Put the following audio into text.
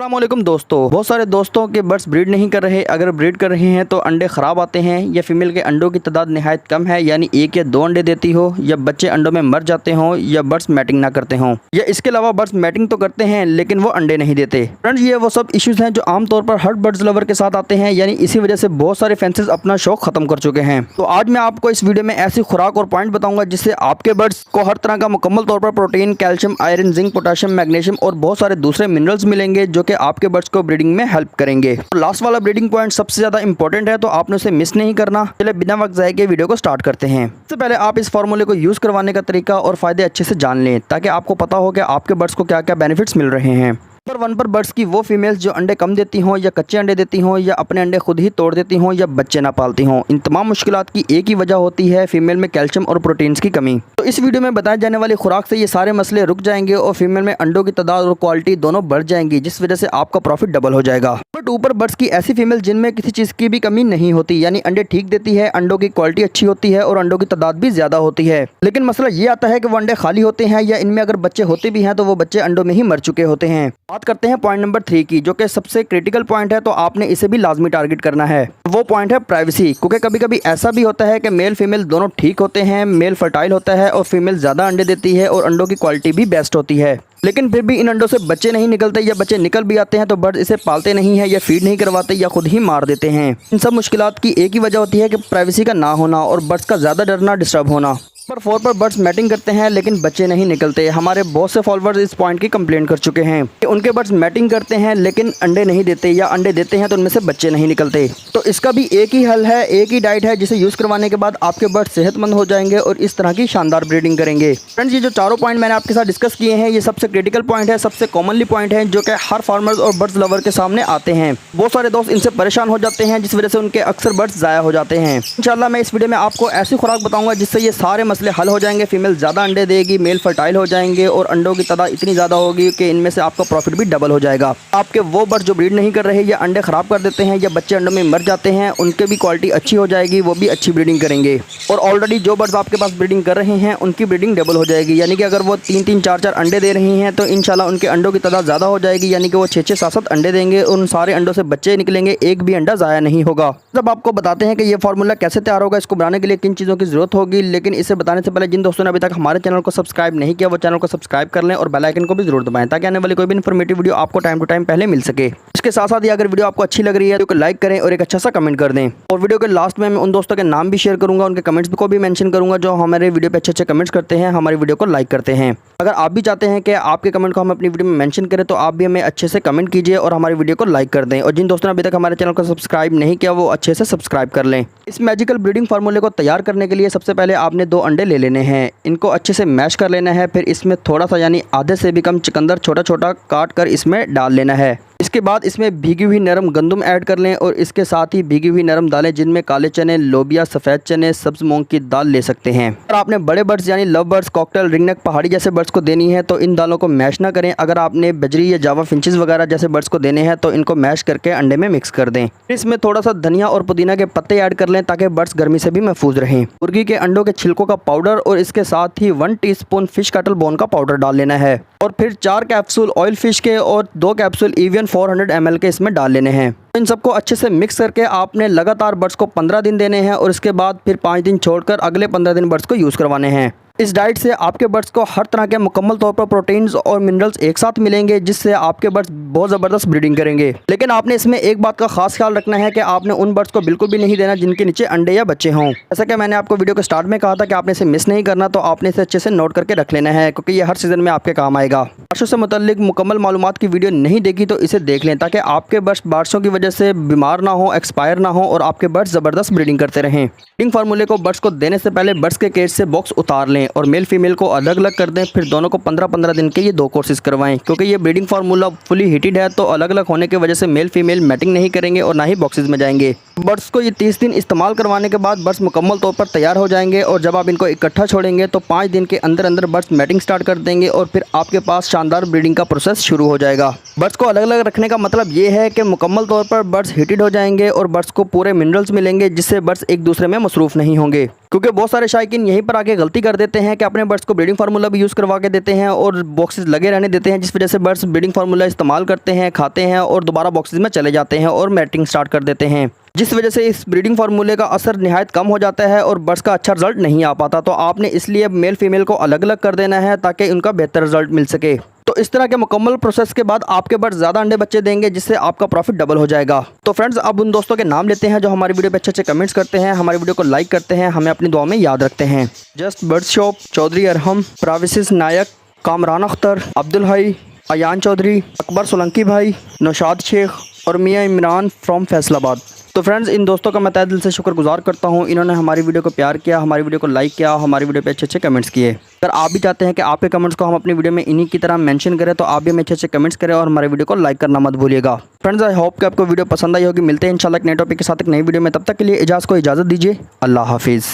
अस्सलामुअलैकुम दोस्तों, बहुत सारे दोस्तों के बर्ड्स ब्रीड नहीं कर रहे। अगर ब्रीड कर रहे हैं तो अंडे ख़राब आते हैं या फीमेल के अंडों की तादाद निहायत कम है, यानी 1 या 2 अंडे देती हो, या बच्चे अंडों में मर जाते हों, या बर्ड्स मैटिंग ना करते हों, या इसके अलावा बर्ड्स मैटिंग तो करते हैं लेकिन वो अंडे नहीं देते। फ्रेंड्स, ये वो सब इश्यूज़ हैं जो आमतौर पर हर बर्ड्स लवर के साथ आते हैं, यानी इसी वजह से बहुत सारे फैंसेस अपना शौक ख़त्म कर चुके हैं। तो आज मैं आपको इस वीडियो में ऐसी खुराक और पॉइंट बताऊंगा जिससे आपके बर्ड्स को हर तरह का मुकम्मल तौर पर protein, calcium, iron, zinc, potassium, magnesium और बहुत सारे दूसरे मिनरल्स मिलेंगे जो कि आपके बर्ड्स को ब्रीडिंग में हेल्प करेंगे। तो लास्ट वाला ब्रीडिंग पॉइंट सबसे ज्यादा इंपॉर्टेंट है, तो आपने उसे मिस नहीं करना। चलिए बिना वक्त ज़ाये के वीडियो को स्टार्ट करते हैं। सबसे पहले आप इस फार्मूले को यूज करवाने का तरीका और फायदे अच्छे से जान लें ताकि आपको पता हो कि आपके बर्ड्स को क्या क्या बेनिफिट्स मिल रहे हैं। नंबर 1 पर बर्ड्स की वो फीमेल्स जो अंडे कम देती हों, या कच्चे अंडे देती हों, या अपने अंडे खुद ही तोड़ देती हों, या बच्चे ना पालती हों, इन तमाम मुश्किलात की एक ही वजह होती है फीमेल में कैल्शियम और प्रोटीन्स की कमी। तो इस वीडियो में बताए जाने वाली खुराक से ये सारे मसले रुक जाएंगे और फीमेल में अंडों की तादाद और क्वालिटी दोनों बढ़ जाएंगी, जिस वजह से आपका प्रॉफिट डबल हो जाएगा। नंबर 2 पर बर्ड्स की ऐसी फीमेल जिनमें किसी चीज़ की भी कमी नहीं होती, यानी अंडे ठीक देती है, अंडों की क्वालिटी अच्छी होती है और अंडों की तादाद भी ज़्यादा होती है, लेकिन मसला ये आता है कि वो अंडे खाली होते हैं या इनमें अगर बच्चे होते भी हैं तो वो बच्चे अंडों में ही मर चुके होते हैं। बात करते हैं पॉइंट नंबर 3 की, जो कि सबसे क्रिटिकल पॉइंट है, तो आपने इसे भी लाजमी टारगेट करना है। वो पॉइंट है प्राइवेसी, क्योंकि कभी कभी ऐसा भी होता है कि मेल फीमेल दोनों ठीक होते हैं, मेल फर्टाइल होता है और फीमेल ज़्यादा अंडे देती है और अंडों की क्वालिटी भी बेस्ट होती है, लेकिन फिर भी इन अंडों से बच्चे नहीं निकलते, या बच्चे निकल भी आते हैं तो बर्ड्स इसे पालते नहीं है, या फीड नहीं करवाते, या खुद ही मार देते हैं। इन सब मुश्किलात की एक ही वजह होती है कि प्राइवेसी का ना होना और बर्ड्स का ज़्यादा डरना, डिस्टर्ब होना। नंबर 4 पर बर्ड्स मैटिंग करते हैं लेकिन बच्चे नहीं निकलते। हमारे बहुत से फॉलोअर्स इस पॉइंट की कंप्लेंट कर चुके हैं कि उनके बर्ड्स मैटिंग करते हैं लेकिन अंडे नहीं देते, या अंडे देते हैं तो उनमें से बच्चे नहीं निकलते। तो इसका भी एक ही हल है, एक ही डाइट है जिसे यूज़ करवाने के बाद आपके बर्ड्स सेहतमंद हो जाएंगे और इस तरह की शानदार ब्रीडिंग करेंगे। फ्रेंड्स, ये जो चारों पॉइंट मैंने आपके साथ डिस्कस किए हैं, ये सबसे क्रिटिकल पॉइंट है, सबसे कॉमनली पॉइंट है जो कि हर फार्मर्स और बर्ड्स लवर के सामने आते हैं। बहुत सारे दोस्त इनसे परेशान हो जाते हैं, जिस वजह से उनके अक्सर बर्ड्स ज़ाया हो जाते हैं। इंशाल्लाह मैं इस वीडियो में आपको ऐसी खुराक बताऊंगा जिससे ये सारे मसले हल हो जाएंगे। फीमेल ज़्यादा अंडे देगी, मेल फर्टाइल हो जाएंगे और अंडों की तादाद इतनी ज़्यादा होगी कि इनमें से आपका प्रॉफिट भी डबल हो जाएगा। आपके वो बर्ड्स जो ब्रीड नहीं कर रहे, या अंडे ख़राब कर देते हैं, या बच्चे अंडों में मर जाते हैं, उनके भी क्वालिटी अच्छी हो जाएगी, वो भी अच्छी ब्रीडिंग करेंगे। और ऑलरेडी जो बर्ड्स आपके पास ब्रीडिंग कर रहे हैं उनकी ब्रीडिंग डबल हो जाएगी, यानी कि अगर वो 3-3, 4-4 अंडे दे रही हैं तो इंशाल्लाह उनके अंडों की तादाद ज़्यादा हो जाएगी, यानी कि वो 6-6, 7-7 अंडे देंगे और उन सारे अंडों से बच्चे निकलेंगे, एक भी अंडा ज़ाया नहीं होगा। जब आपको बताते हैं कि ये फार्मूला कैसे तैयार होगा, इसको बनाने के लिए किन चीज़ों की ज़रूरत होगी, लेकिन इसे बताने से पहले जिन दोस्तों ने अभी तक हमारे चैनल को सब्सक्राइब नहीं किया वो चैनल को सब्सक्राइब कर लें और बेल आइकन को भी जरूर दबाएं ताकि आने वाली कोई भी इन्फॉर्मेटिव वीडियो आपको टाइम टू टाइम पहले मिल सके। इसके साथ साथ ही अगर वीडियो आपको अच्छी लग रही है तो लाइक करें और एक अच्छा सा कमेंट कर दें। और वीडियो के लास्ट में मैं उन दोस्तों के नाम भी शेयर करूंगा, उनके कमेंट्स को भी मेंशन करूंगा जो हमारे वीडियो पे अच्छे अच्छे कमेंट्स करते हैं, हमारी वीडियो को लाइक करते हैं। अगर आप भी चाहते हैं कि आपके कमेंट को हम अपनी वीडियो में मेंशन करें तो आप भी हमें अच्छे से कमेंट कीजिए और हमारी वीडियो को लाइक कर दें। और जिन दोस्तों ने अभी तक हमारे चैनल को सब्सक्राइब नहीं किया वो अच्छे से सब्सक्राइब कर लें। इस मैजिकल ब्रीडिंग फार्मूले को तैयार करने के लिए सबसे पहले आपने 2 अंडे ले लेने हैं, इनको अच्छे से मैश कर लेना है, फिर इसमें थोड़ा सा यानी आधे से भी कम चुकंदर छोटा छोटा काट कर इसमें डाल लेना है। इसके बाद इसमें भीगी हुई नरम गंदम ऐड कर लें और इसके साथ ही भीगी हुई नरम दालें जिनमें काले चने, लोबिया, सफ़ेद चने, सब्ज मूंग की दाल ले सकते हैं। और आपने बड़े बर्ड्स यानी लव बर्ड्स, कॉकटेल, रिंगनेक, पहाड़ी जैसे बर्ड्स को देनी है तो इन दालों को मैश ना करें। अगर आपने बजरी या जावा फिंचेस वगैरह जैसे बर्ड्स को देने हैं तो इनको मैश करके अंडे में मिक्स कर दें। इसमें थोड़ा सा धनिया और पुदीना के पत्ते ऐड कर लें ताकि बर्ड्स गर्मी से भी महफूज रहें। मुर्गी के अंडों के छिलकों का पाउडर और इसके साथ ही 1 टीस्पून फिश कटल बोन का पाउडर डाल लेना है और फिर 4 कैप्सूल ऑयल फिश के और 2 कैप्सूल EVN 400 ml के इसमें डाल लेने हैं। इन सबको अच्छे से मिक्स करके आपने लगातार बर्ड्स को 15 दिन देने हैं और इसके बाद फिर 5 दिन छोड़कर अगले 15 दिन बर्ड्स को यूज़ करवाने हैं। इस डाइट से आपके बर्ड्स को हर तरह के मुकम्मल तौर पर प्रोटीन्स और मिनरल्स एक साथ मिलेंगे, जिससे आपके बर्ड्स बहुत ज़बरदस्त ब्रीडिंग करेंगे। लेकिन आपने इसमें एक बात का खास ख्याल रखना है कि आपने उन बर्ड्स को बिल्कुल भी नहीं देना जिनके नीचे अंडे या बच्चे हों। जैसा कि मैंने आपको वीडियो के स्टार्ट में कहा था कि आपने इसे मिस नहीं करना, तो आपने इसे अच्छे से नोट करके रख लेना है क्योंकि ये हर सीज़न में आपके काम आएगा। बारिशों से मुतल्लिक मुकम्मल मालूमात की वीडियो नहीं देखी तो इसे देख लें ताकि आपके बर्ड्स बारिशों की वजह से बीमार ना हो, एक्सपायर ना हो और आपके बर्ड्स ज़बरदस्त ब्रीडिंग करते रहें। ब्रीडिंग फार्मूले को बर्ड्स को देने से पहले बर्ड्स के केज से बॉक्स उतार लें और मेल फीमेल को अलग अलग कर दें। फिर दोनों को 15-15 दिन के ये 2 कोर्सेज करवाएं, क्योंकि ये ब्रीडिंग फार्मूला फुली हीटेड है तो अलग अलग होने की वजह से मेल फीमेल मैटिंग नहीं करेंगे और ना ही बॉक्सेज में जाएंगे। बर्ड्स को ये 30 दिन इस्तेमाल करवाने के बाद बर्ड्स मुकम्मल तौर पर तैयार हो जाएंगे और जब आप इनको इकट्ठा छोड़ेंगे तो 5 दिन के अंदर अंदर बर्ड्स मैटिंग स्टार्ट कर देंगे और फिर आपके पास शानदार ब्रीडिंग का प्रोसेस शुरू हो जाएगा। बर्ड्स को अलग अलग रखने का मतलब ये है कि मुकम्मल तौर पर बर्ड्स हीटेड हो जाएंगे और बर्ड्स को पूरे मिनरल्स मिलेंगे, जिससे बर्ड्स एक दूसरे में मसरूफ़ नहीं होंगे। क्योंकि बहुत सारे शायकीन यहीं पर आके गलती कर देते देते हैं कि अपने बर्ड्स को ब्रीडिंग फार्मूला भी यूज़ करवा के देते हैं और बॉक्सेस लगे रहने देते हैं, जिस वजह से बर्ड्स ब्रीडिंग फार्मूला इस्तेमाल करते हैं, खाते हैं और दोबारा बॉक्सेस में चले जाते हैं और मैटिंग स्टार्ट कर देते हैं, जिस वजह से इस ब्रीडिंग फार्मूले का असर निहायत कम हो जाता है और बर्ड्स का अच्छा रिजल्ट नहीं आ पाता। तो आपने इसलिए मेल फीमेल को अलग अलग कर देना है ताकि उनका बेहतर रिजल्ट मिल सके। तो इस तरह के मुकम्मल प्रोसेस के बाद आपके बर्ड्स ज़्यादा अंडे बच्चे देंगे, जिससे आपका प्रॉफिट डबल हो जाएगा। तो फ्रेंड्स, अब उन दोस्तों के नाम लेते हैं जो हमारी वीडियो पे अच्छे अच्छे कमेंट्स करते हैं, हमारी वीडियो को लाइक करते हैं, हमें अपनी दुआ में याद रखते हैं। Just bird shop, Chaudhary Arham, प्राविसिस नायक, कामरान अख्तर, अब्दुल हई, अयान चौधरी, अकबर सोलंकी भाई, नौशाद शेख और मियाँ इमरान फ्रॉम फैसलाबाद। तो फ्रेंड्स, इन दोस्तों का मैं तहे दिल से शुक्रगुजार करता हूँ। इन्होंने हमारी वीडियो को प्यार किया, हमारी वीडियो को लाइक किया, हमारी वीडियो पे अच्छे अच्छे कमेंट्स किए। अगर आप भी चाहते हैं कि आपके कमेंट्स को हम अपनी वीडियो में इन्हीं की तरह मेंशन करें तो आप भी हमें अच्छे अच्छे कमेंट्स करें और हमारी वीडियो को लाइक करना मत भूलिएगा। फ्रेंड्स, आई होप कि आपको वीडियो पसंद आई होगी। मिलते हैं इंशाल्लाह एक नए टॉपिक के साथ एक नई वीडियो में। तब तक के लिए को इजाज़त दीजिए। अल्लाह हाफिज़।